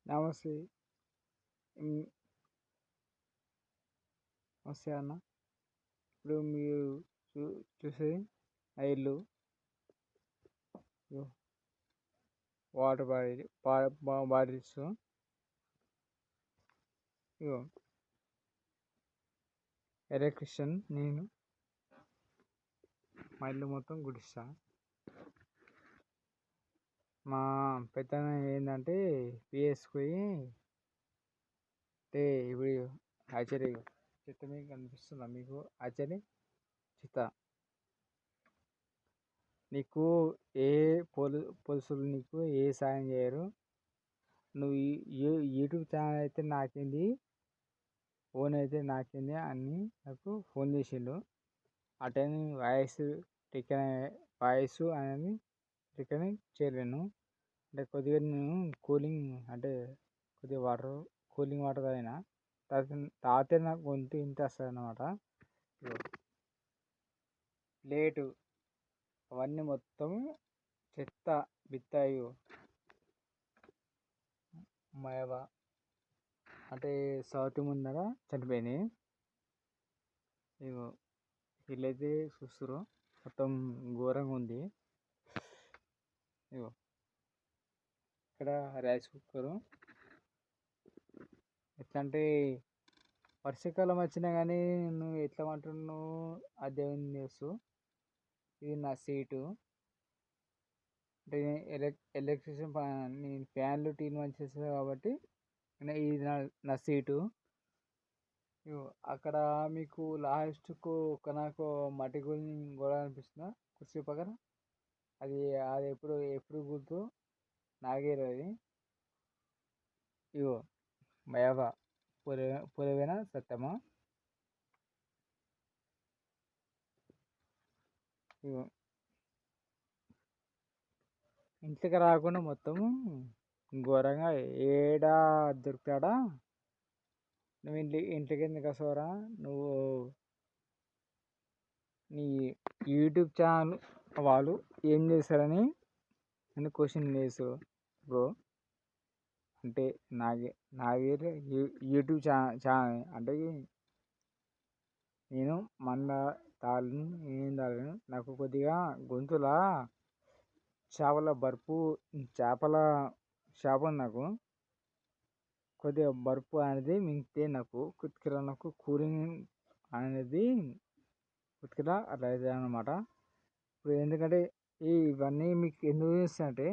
నమస్తే. హ్మ్. నమస్తే అన్న. ఇప్పుడు మీరు చూ చూసేది నా ఇల్లు. ఇగో వాటర్ బాటిల్స్. ఇగో ఎలక్ట్రీషియన్ నేను. మా ఇల్లు మొత్తం గుడిస్తా. మా పెద్దన్న ఏందంటే పిఎస్‌కి పోయి ఇప్పుడు ఆర్చరీ చెట్టు మీద కనిపిస్తుందా మీకు ఆర్చరీ చిత? నీకు ఏ పోలీసులు నీకు ఏ సాయం చేయరు. నువ్వు యూట్యూబ్ ఛానల్ అయితే నాకేంది, ఫోన్ అయితే నాకేంది అని నాకు ఫోన్ చేసిండు. ఆ టైం వాయిస్ అనేది రికమెండ్ చేయలేను. అంటే కొద్దిగా నేను అంటే కొద్దిగా కూలింగ్ వాటర్ తాగిన తాగితే నాకు గొంతు ఇంత వస్తుంది అన్నమాట. ప్లేటు అవన్నీ మొత్తం చెత్త బిత్తాయి. మయవ అంటే సౌతి ముందర చనిపోయినాయి. ఇగో వీళ్ళైతే చూస్తుర్రు మొత్తం ఘోరంగా ఉంది. ఇగో ఇక్కడ రైస్ కుక్కరు ఎట్లా అంటే వర్షాకాలం వచ్చినా కానీ నువ్వు ఎట్లా అంటున్నావు ఆ దేవుని న్యూస్. ఇది నా సీటు. అంటే ఎలక్ట్రీషియన్ నేను ఫ్యాన్లు టీవీ మంచి చేస్తుంది కాబట్టి ఇది నా సీటు. అక్కడ మీకు లాస్ట్కు నాకు మట్టి గోడ అనిపిస్తుందా కుర్చీ పక్కన? అది అది ఎప్పుడు గుర్తు నాకే అది. ఇగో మయవ పురవేన సత్యమా. ఇగో ఇంటికి రాకుండా మొత్తం ఘోరంగా ఏడా దొరుకుతాడా. నువ్వు ఇంటికి ఎందుకు వస్తావురా? నువ్వు నీ యూట్యూబ్ ఛానల్ వాళ్ళు ఏం చేస్తారని నన్ను క్వశ్చన్ వేసు బ్రో. అంటే నాది యూట్యూబ్ ఛానల్ అంటే నేను తాళను ఏం తాగను. నాకు కొద్దిగా గొంతులా చేపల చేప నాకు కొద్దిగా బరుపు అనేది మింగితే నాకు కూలింగ్ అనేది అట్లా అవుతుంది అన్నమాట. ఇప్పుడు ఎందుకంటే ఇవన్నీ మీకు ఎందుకు చేస్తాయంటే